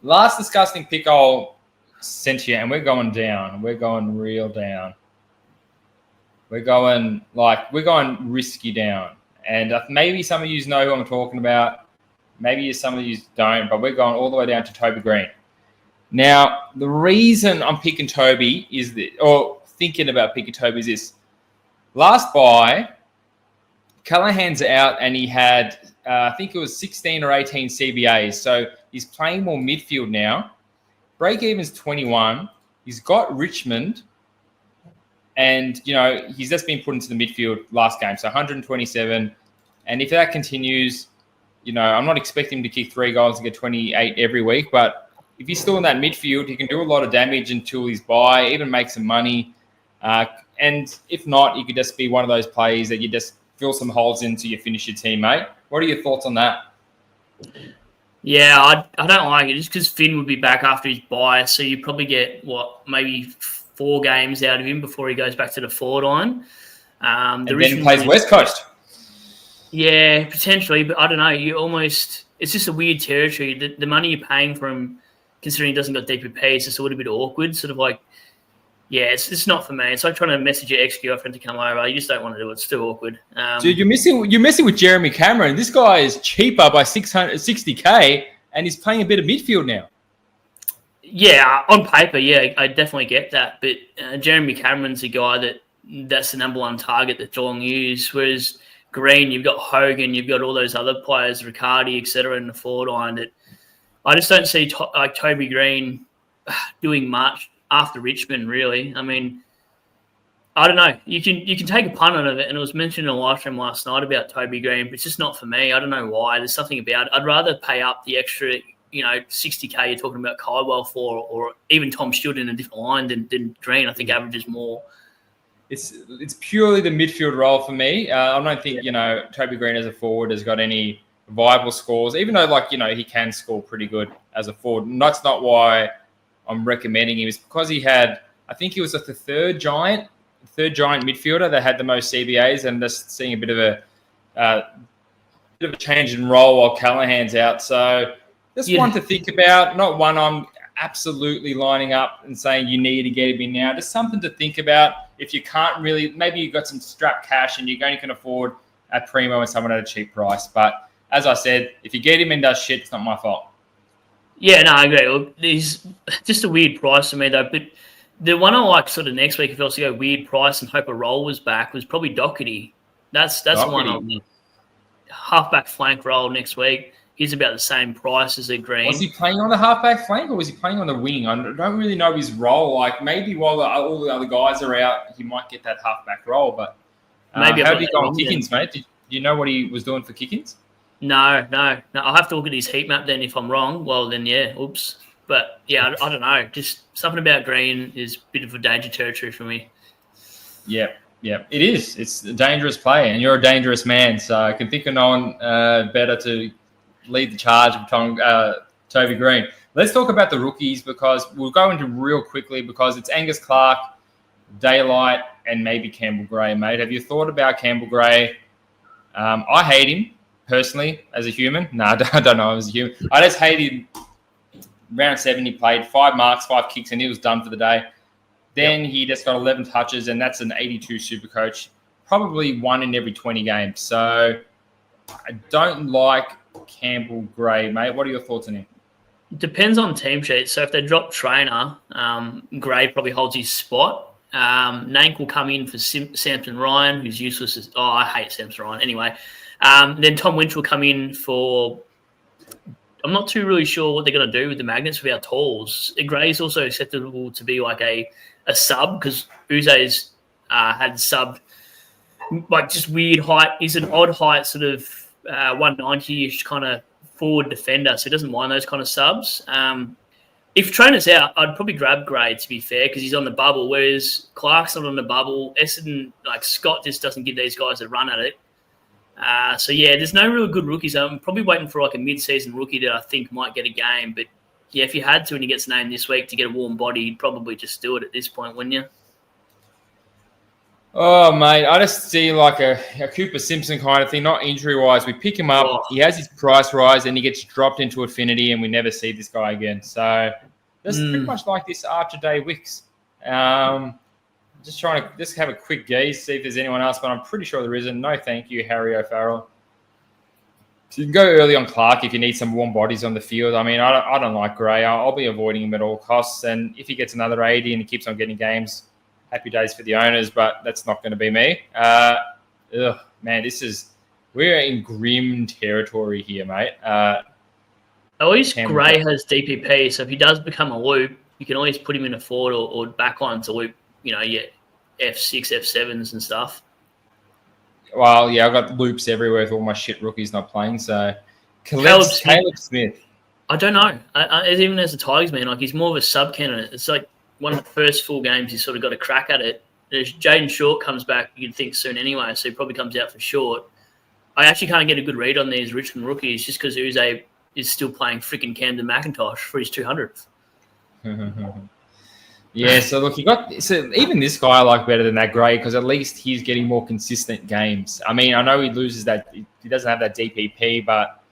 Speaker 3: Last disgusting pick I'll send to you, and we're going down. We're going real down. We're going risky down, and maybe some of you know who I'm talking about. Maybe some of you don't, but we're going all the way down to Toby Green. Now, the reason I'm picking Toby thinking about picking Toby is this. Last buy, Callahan's out, and he had, I think it was 16 or 18 CBAs. So he's playing more midfield now. Break-even's 21. He's got Richmond, and, he's just been put into the midfield last game. So 127. And if that continues, I'm not expecting him to kick 3 goals and get 28 every week, but if he's still in that midfield, he can do a lot of damage until he's by, even make some money. And if not, he could just be one of those players that you just fill some holes into, you finish your team, mate. What are your thoughts on that?
Speaker 4: Yeah, I don't like it just because Finn would be back after his bye, so you probably get, maybe 4 games out of him before he goes back to the forward line.
Speaker 3: And then he plays West Coast.
Speaker 4: Yeah, potentially, but I don't know. It's just a weird territory. The money you're paying for him, considering he doesn't got DPP, it's just a little bit awkward. Sort of like, it's not for me. It's like trying to message your ex-girlfriend to come over. You just don't want to do it. It's too awkward.
Speaker 3: Dude, you're messing with Jeremy Cameron. This guy is cheaper by 60K, and he's playing a bit of midfield now.
Speaker 4: Yeah, on paper, I definitely get that. But Jeremy Cameron's a guy that's the number one target that Geelong use, whereas Green, you've got Hogan, you've got all those other players, Riccardi, etc., in the forward line. That I just don't see Toby Green doing much after Richmond. Really, I mean, I don't know. You can take a punt on it, and it was mentioned in a live stream last night about Toby Green, but it's just not for me. I don't know why. There's something about it. I'd rather pay up the extra, 60K you're talking about Caldwell for, or even Tom Stewart in a different line than Green. I think averages more.
Speaker 3: It's purely the midfield role for me. I don't think, Toby Green as a forward has got any viable scores, even though, he can score pretty good as a forward. And that's not why I'm recommending him. It's because he had, I think he was the third giant midfielder that had the most CBAs, and just seeing a bit of a change in role while Callahan's out. So just one to think about, not one I'm absolutely lining up and saying you need to get him in now. Just something to think about. If you can't really, maybe you've got some strapped cash and you only can afford a primo and someone at a cheap price. But as I said, if you get him and does shit, it's not my fault.
Speaker 4: Yeah, no, I agree. Look, he's just a weird price for me, though. But the one I like sort of next week, if you also go weird price and hope a roll was back, was probably Doherty. That's the one on halfback flank roll next week. He's about the same price as a Green.
Speaker 3: Was he playing on the halfback flank or was he playing on the wing? I don't really know his role. Maybe while all the other guys are out, he might get that halfback role. But maybe how did he go on kick-ins, mate? Do you know what he was doing for kick-ins?
Speaker 4: No. I'll have to look at his heat map then. If I'm wrong, well then oops. But I don't know. Just something about Green is a bit of a danger territory for me. Yeah,
Speaker 3: it is. It's a dangerous play, and you're a dangerous man. So I can think of no one better to lead the charge of Toby Green. Let's talk about the rookies, because we'll go into real quickly, because it's Angus Clark, Daylight, and maybe Campbell Gray, mate. Have you thought about Campbell Gray? I hate him personally as a human. No, I don't know as a human. I just hate him. Round 7, he played 5 marks, 5 kicks, and he was done for the day. Then he just got 11 touches, and that's an 82 SuperCoach, probably 1 in every 20 games. So I don't like Campbell Gray, mate. What are your thoughts on him?
Speaker 4: Depends on team sheet. So if they drop Trainer, Gray probably holds his spot. Nank will come in for Samson Ryan, who's useless. I hate Samson Ryan. Anyway, then Tom Winch will come in for... I'm not too really sure what they're going to do with the magnets with our tools. Gray's also acceptable to be like a sub, because Uze's had subbed just weird height. He's an odd height, sort of 190-ish kind of forward defender, so he doesn't mind those kind of subs. If Trainer's out, I'd probably grab Gray, to be fair, because he's on the bubble, whereas Clark's not on the bubble. Essendon, Scott just doesn't give these guys a run at it. There's no real good rookies. I'm probably waiting for a mid-season rookie that I think might get a game. But, if you had to and he gets named this week to get a warm body, you'd probably just do it at this point, wouldn't you?
Speaker 3: Oh, mate, I just see a Cooper Simpson kind of thing, not injury-wise. We pick him up, he has his price rise, and he gets dropped into Affinity, and we never see this guy again. So that's pretty much like this Archer Day Wicks. Just trying to have a quick gaze, see if there's anyone else, but I'm pretty sure there isn't. No thank you, Harry O'Farrell. So you can go early on Clark if you need some warm bodies on the field. I mean, I don't like Gray. I'll be avoiding him at all costs. And if he gets another 80 and he keeps on getting games, happy days for the owners, but that's not going to be me. Man, this is we're in grim territory here, mate.
Speaker 4: At least Gray has DPP, so if he does become a loop, you can always put him in a forward or backline to loop, your F6, F7s and stuff.
Speaker 3: Well, yeah, I've got loops everywhere with all my shit rookies not playing. So Caleb Smith.
Speaker 4: I don't know. Even as a Tigers man, like he's more of a sub candidate. It's like one of the first full games he's sort of got a crack at it. As Jaden Short comes back, you'd think soon anyway, so he probably comes out for Short. I actually can't get a good read on these Richmond rookies just because Uze is still playing freaking Camden McIntosh for his 200th.
Speaker 3: Yeah, so look, even this guy I like better than that Gray because at least he's getting more consistent games. I mean, I know he loses that, he doesn't have that DPP, but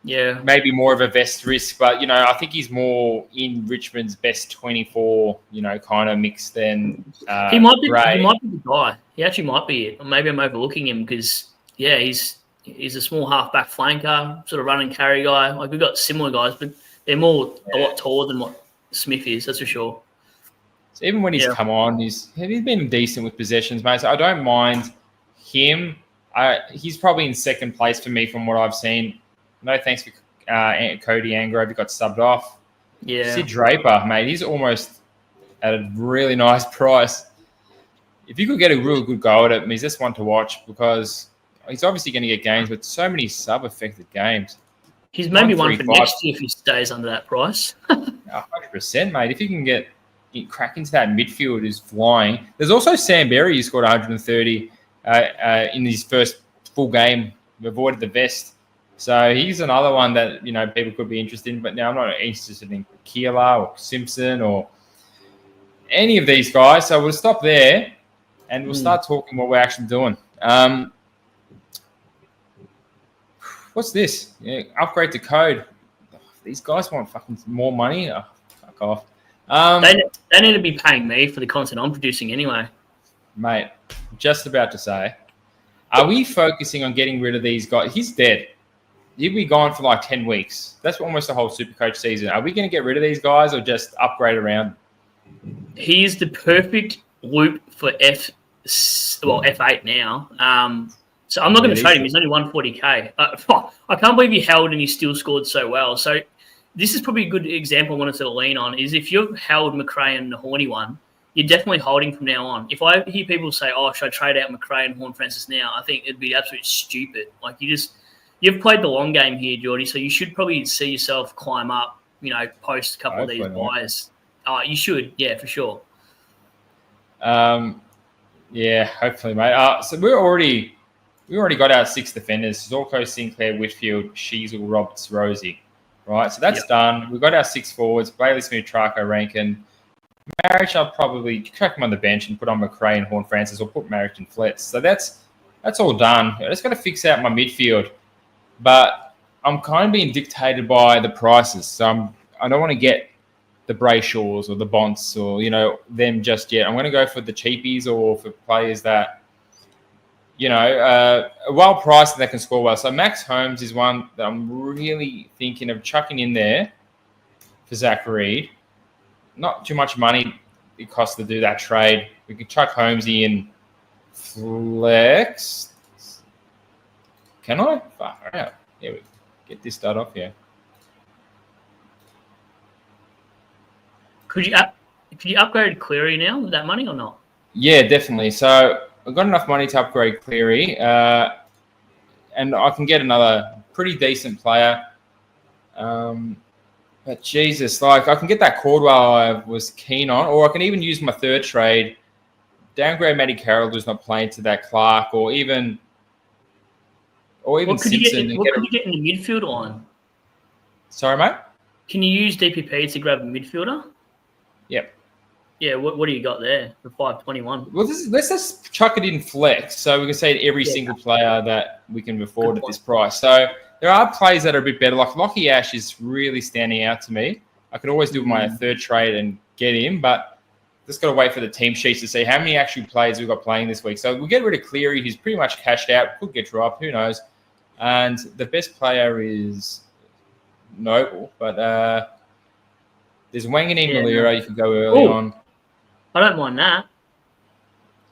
Speaker 4: yeah,
Speaker 3: maybe more of a vest risk. But, I think he's more in Richmond's best 24, kind of mix than
Speaker 4: he might be
Speaker 3: Gray.
Speaker 4: He might be the guy. He actually might be it. Or maybe I'm overlooking him because, yeah, he's a small half-back flanker, sort of run and carry guy. Like, we've got similar guys, but they're a lot taller than what Smith is, that's for sure.
Speaker 3: So even when he's come on, he's been decent with possessions, mate. So I don't mind him. He's probably in second place for me from what I've seen. No thanks for Cody Angrove, who got subbed off.
Speaker 4: Yeah.
Speaker 3: Sid Draper, mate, he's almost at a really nice price. If you could get a really good go at it, he's just one to watch because he's obviously going to get games, but so many sub-affected games.
Speaker 4: He's maybe one for next year if he stays under that price.
Speaker 3: 100%, mate. If you can get crack into that midfield who's flying. There's also Sam Berry who scored 130 in his first full game, avoided the vest. So he's another one that, people could be interested in. But now I'm not interested in Keeler or Simpson or any of these guys. So we'll stop there and we'll start talking what we're actually doing. What's this? Yeah, upgrade to code. These guys want fucking more money. Oh, fuck off.
Speaker 4: They need to be paying me for the content I'm producing anyway.
Speaker 3: Mate, just about to say, are we focusing on getting rid of these guys? He's dead. He'll be gone for like 10 weeks. That's almost the whole SuperCoach season. Are we going to get rid of these guys or just upgrade around?
Speaker 4: He's the perfect loop for F8 now. So I'm not going to trade him. He's only 140k. I can't believe he held and he still scored so well. So this is probably a good example I wanted to lean on is if you've held McRae and the Horny one, you're definitely holding from now on. If I hear people say, should I trade out McRae and Horn Francis now? I think it'd be absolutely stupid. Like you've played the long game here, Geordie, so you should probably see yourself climb up, post a couple of these buys. You should, yeah, for sure.
Speaker 3: Yeah, hopefully, mate. So we already got our 6 defenders: Zorko, Sinclair, Whitfield, Sheasel, Roberts, Rosie. Right, so that's done. We've got our 6 forwards: Bailey Smith, Traco, Rankin. Marriage, I'll probably crack him on the bench and put on McRae and Horn Francis, or put Marriage in Flets. So that's all done. I just got to fix out my midfield, but I'm kind of being dictated by the prices. So I don't want to get the Brayshaws or the Bonts or them just yet. I'm going to go for the cheapies or for players that well priced and that can score well. So Max Holmes is one that I'm really thinking of chucking in there for Zach Reid. Not too much money it costs to do that trade. We could chuck Holmesy in flex. Can I? Far out. Yeah, we get this start off here.
Speaker 4: Could you upgrade Cleary now with that money or not?
Speaker 3: Yeah, definitely. So I've got enough money to upgrade Cleary, and I can get another pretty decent player. But Jesus, I can get that Cordwell I was keen on, or I can even use my third trade, downgrade Matty Carroll who's not playing to that Clark, or even Simpson.
Speaker 4: What could you get in the midfield on?
Speaker 3: Sorry, mate?
Speaker 4: Can you use DPP to grab a midfielder?
Speaker 3: Yep.
Speaker 4: Yeah, what do you got there for 521?
Speaker 3: Well, let's just chuck it in flex, so we can say every single player that we can afford at this price. So there are players that are a bit better. Like Lockie Ash is really standing out to me. I could always do my third trade and get him, but just got to wait for the team sheets to see how many actual players we've got playing this week. So we'll get rid of Cleary. He's pretty much cashed out. Could get dropped. Who knows? And the best player is Noble, but there's Wanganeen Malira. You can go early on.
Speaker 4: I don't mind that.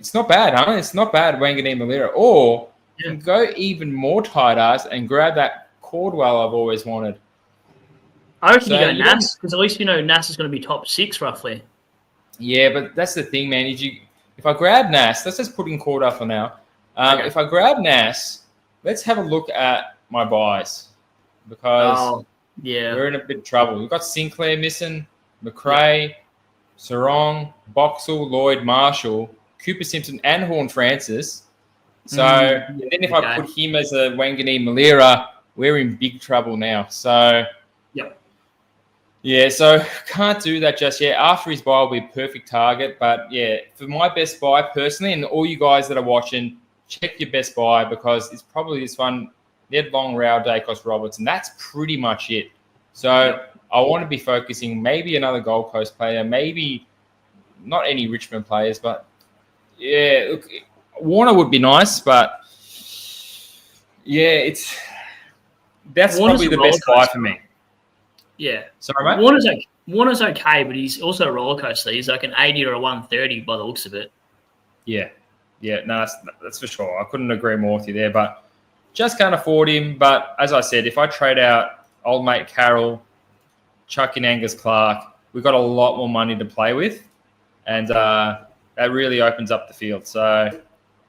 Speaker 3: It's not bad, huh? It's not bad, Wanganeen Malira. Or can go even more tight ass and grab that Cordwell I've always wanted.
Speaker 4: I reckon you go Nas, because at least you know Nas is going to be top 6 roughly.
Speaker 3: Yeah, but that's the thing, man. If I grab Nas, let's just put in Cordwell for now. If I grab Nas, let's have a look at my buys because we're in a bit of trouble. We've got Sinclair missing, McRae, Sarong, Boxall, Lloyd, Marshall, Cooper Simpson, and Horn Francis. So and then if I put him as a Wangani Malira, we're in big trouble now. So yeah, so can't do that just yet. After his buy will be a perfect target. But yeah, for my best buy personally, and all you guys that are watching, check your best buy because it's probably this one, Ned Long, Rao, Dacos, Roberts, and that's pretty much it. So I want to be focusing maybe another Gold Coast player, maybe not any Richmond players, but yeah, look, Warner would be nice, but yeah, that's probably the best buy for me.
Speaker 4: Yeah.
Speaker 3: Sorry, mate?
Speaker 4: Warner's okay, but he's also a roller coaster. He's like an 80 or a 130 by the looks of it.
Speaker 3: Yeah. Yeah, no, that's for sure. I couldn't agree more with you there, but just can't afford him. But as I said, if I trade out old mate Carroll, chuck in Angus Clark, we've got a lot more money to play with, and that really opens up the field. So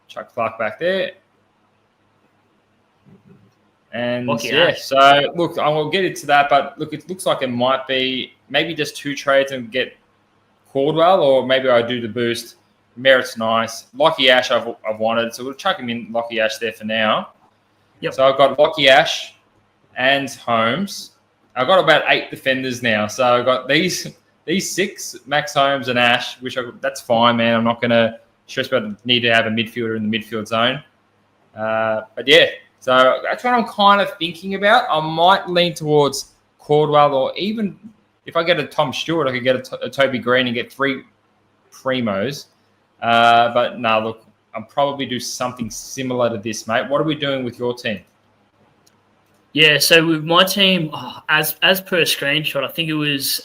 Speaker 3: chuck Clark back there. And so look, I will get into that, but look, it looks like it might be maybe just 2 trades and get Cordwell, or maybe I do the boost. Merritt's nice. Lockie Ash I've wanted, so we'll chuck him in Lockie Ash there for now.
Speaker 4: Yep.
Speaker 3: So I've got Lockie Ash and Holmes. I've got about 8 defenders now, so I've got these 6, Max Holmes and Ash, that's fine, man. I'm not going to stress about the need to have a midfielder in the midfield zone. But yeah. So that's what I'm kind of thinking about. I might lean towards Cordwell, or even if I get a Tom Stewart, I could get a Toby Green and get 3 primos. But no, look, I'll probably do something similar to this, mate. What are we doing with your team?
Speaker 4: Yeah, so with my team, as per a screenshot, I think it was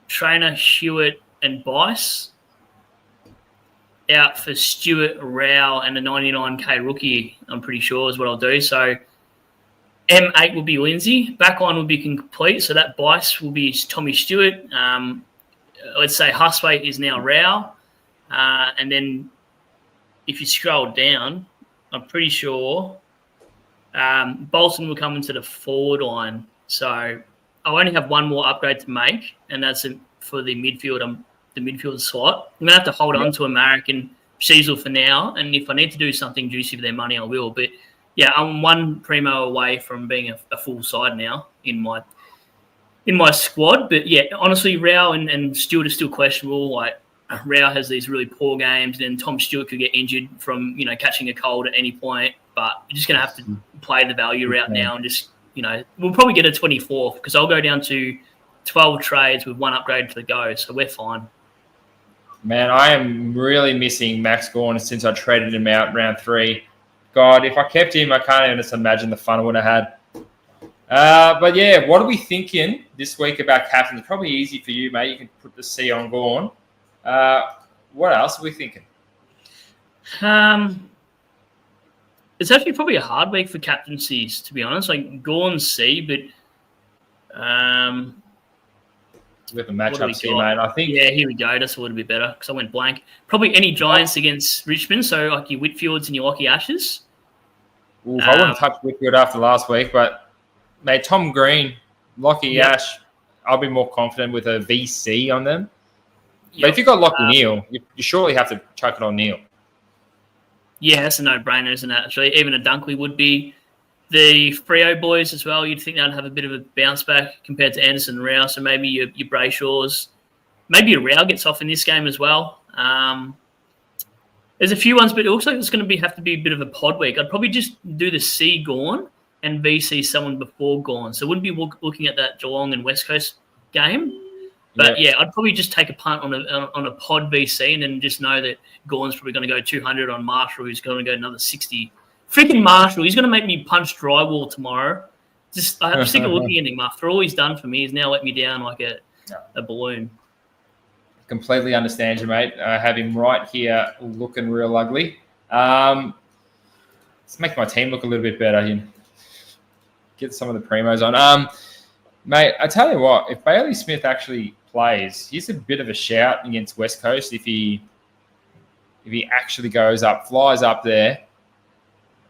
Speaker 4: Trainer, Stewart, and Bice. Out for Stewart, Rao, and a 99k rookie, I'm pretty sure is what I'll do. So M8 will be Lindsay. Back line will be complete. So that Bice will be Tommy Stewart. Let's say Huswaite is now Rao. And then if you scroll down, I'm pretty sure Bolton will come into the forward line. So I only have one more upgrade to make, and that's for the midfield. The midfield slot. I'm going to have to hold on to Amaric and Sheasel for now, and if I need to do something juicy for their money, I will. But yeah, I'm 1 primo away from being a full side now in my squad. But yeah, honestly, Rao and Stewart are still questionable. Like Rao has these really poor games, and Tom Stewart could get injured from catching a cold at any point. But you're just going to have to play the value route now, and just we'll probably get a 24th because I'll go down to 12 trades with 1 upgrade to go, so we're fine.
Speaker 3: Man, I am really missing Max Gawn since I traded him out round 3. God, if I kept him, I can't even just imagine the fun I would have had. But yeah, what are we thinking this week about captains? It's probably easy for you, mate. You can put the C on Gawn. What else are we thinking?
Speaker 4: It's actually probably a hard week for captaincies, to be honest. Like Gawn's C, but
Speaker 3: with the matchups here, mate. I think.
Speaker 4: Yeah, here we go. That's a little bit better because I went blank. Probably any Giants against Richmond, so like your Whitfields and your Lockie Ashes.
Speaker 3: Oof, I wouldn't touch Whitfield after last week, but mate, Tom Green, Lockie Ash, I'll be more confident with a VC on them. Yep. But if you've got Lockie Neal, you surely have to chuck it on Neal.
Speaker 4: Yeah, that's a no-brainer, isn't it? Actually, even a Dunkley would be. The Freo boys as well, you'd think they'd have a bit of a bounce back compared to Anderson and Rao. So maybe your Brayshaws, maybe your Rao gets off in this game as well. There's a few ones, but it looks like it's going to have to be a bit of a pod week. I'd probably just do the C Gawn and VC someone before Gawn. So I wouldn't be looking at that Geelong and West Coast game. But yeah, I'd probably just take a punt on a pod VC and then just know that Gawn's probably going to go 200 on Marshall, who's going to go another 60. Freaking Marshall, he's going to make me punch drywall tomorrow. I'm sick of looking at him after all he's done for me. He's now let me down like a balloon.
Speaker 3: Completely understand you, mate. I have him right here looking real ugly. Let's make my team look a little bit better here. Get some of the primos on. Mate, I tell you what, if Bailey Smith actually plays, he's a bit of a shout against West Coast if he actually flies up there.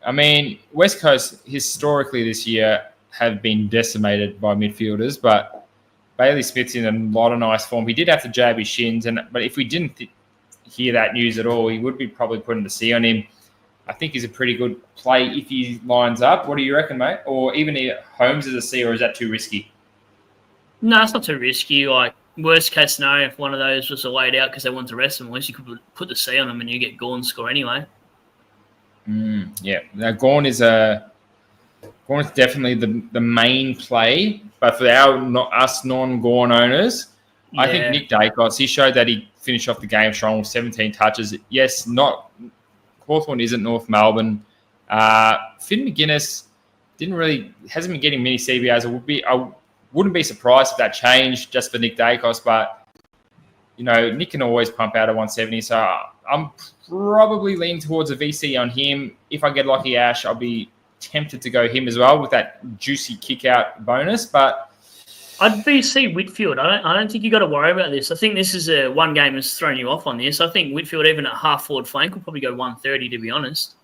Speaker 3: I mean, West Coast historically this year have been decimated by midfielders, but Bailey Smith's in a lot of nice form. He did have to jab his shins, but if we didn't hear that news at all, he would be probably putting the C on him. I think he's a pretty good play if he lines up. What do you reckon, mate? Or even Holmes as a C, or is that too risky?
Speaker 4: No, it's not too risky. Like, worst case scenario, if one of those was laid out because they wanted to rest him, at least you could put the C on him and you get Gorn score anyway.
Speaker 3: Yeah. Now, Gorn is definitely the main play, but for us non-Gorn owners, yeah. I think Nick Dacos, he showed that he finished off the game strong with 17 touches. Yes, Hawthorn isn't North Melbourne. Finn McGuinness hasn't been getting many CBAs. I wouldn't be surprised if that changed just for Nick Dacos, but Nick can always pump out a 170. So I'm probably leaning towards a VC on him. If I get lucky, Ash, I'll be tempted to go him as well with that juicy kick out bonus. But
Speaker 4: I'd VC Whitfield. I don't think you got to worry about this. I think this is one game that's thrown you off on this. I think Whitfield, even at half forward flank, will probably go 130, to be honest.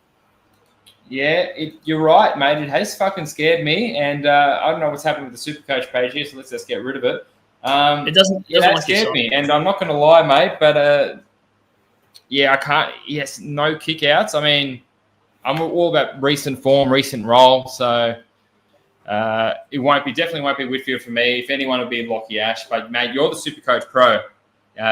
Speaker 3: Yeah, you're right, mate. It has fucking scared me, and I don't know what's happened with the SuperCoach page here, so let's just get rid of it.
Speaker 4: It doesn't
Speaker 3: scared me, and I'm not going to lie, mate, but I can't. Yes, no kickouts. I mean, I'm all about recent form, recent role, so it definitely won't be Whitfield for me. If anyone, would be Lockie Ash, but mate, you're the SuperCoach Pro.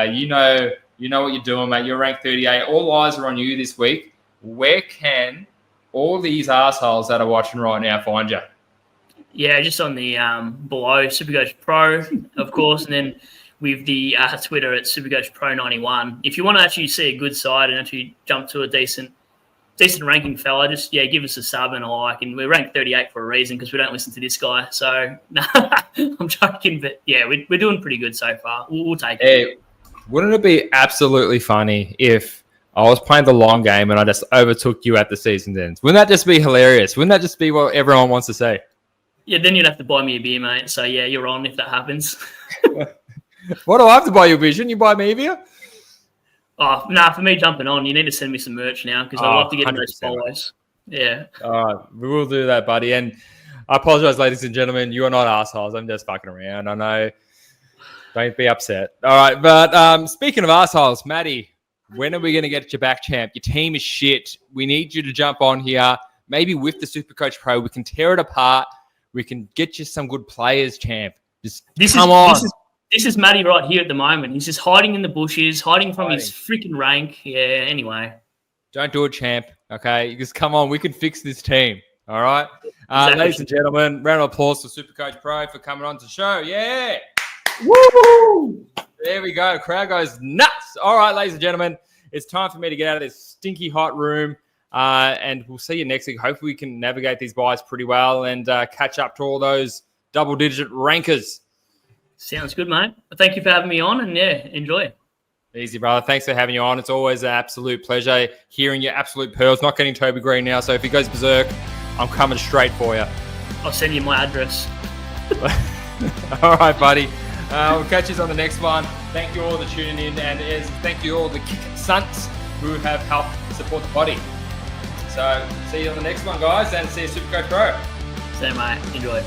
Speaker 3: You know what you're doing, mate. You're ranked 38. All eyes are on you this week. Where can all these assholes that are watching right now find you?
Speaker 4: Yeah, just on the below SuperCoach Pro, of course, and then with the Twitter at SupercoachPro91. If you want to actually see a good side and actually jump to a decent ranking fella, just give us a sub and a like. And we're ranked 38 for a reason because we don't listen to this guy. So no, I'm joking, but yeah, we're doing pretty good so far. We'll take it.
Speaker 3: Hey, wouldn't it be absolutely funny if I was playing the long game and I just overtook you at the season's end? Wouldn't that just be hilarious? Wouldn't that just be what everyone wants to say?
Speaker 4: Yeah, then you'd have to buy me a beer, mate. So yeah, you're on if that happens.
Speaker 3: What do I have to buy you a beer? Shouldn't you buy me a beer?
Speaker 4: Oh, nah, for me jumping on, you need to send me some merch now because I'd love to get those Polos. Yeah.
Speaker 3: All right, we will do that, buddy. And I apologize, ladies and gentlemen. You are not assholes. I'm just fucking around. I know. Don't be upset. All right, but speaking of assholes, Matty, when are we going to get you back, champ? Your team is shit. We need you to jump on here. Maybe with the SuperCoach Pro, we can tear it apart. We can get you some good players, champ. Come on.
Speaker 4: This is Matty right here at the moment. He's just hiding in the bushes, hiding from his freaking rank. Yeah, anyway.
Speaker 3: Don't do it, champ. Okay? Just come on. We can fix this team. All right?
Speaker 4: Exactly.
Speaker 3: Ladies and gentlemen, round of applause to SuperCoach Pro for coming on to the show. Yeah.
Speaker 4: Woo!
Speaker 3: There we go. Crowd goes nuts. All right, ladies and gentlemen, it's time for me to get out of this stinky hot room. And we'll see you next week. Hopefully we can navigate these buys pretty well and catch up to all those double-digit rankers.
Speaker 4: Sounds good, mate. Thank you for having me on, and yeah, enjoy.
Speaker 3: Easy, brother. Thanks for having you on. It's always an absolute pleasure hearing your absolute pearls. Not getting Toby Green now, so if he goes berserk, I'm coming straight for you.
Speaker 4: I'll send you my address.
Speaker 3: All right, buddy. We'll catch you on the next one. Thank you all for tuning in, and thank you all the Sunts who have helped support the body. So see you on the next one, guys, and see you SuperCoach Pro.
Speaker 4: See you, mate. Enjoy.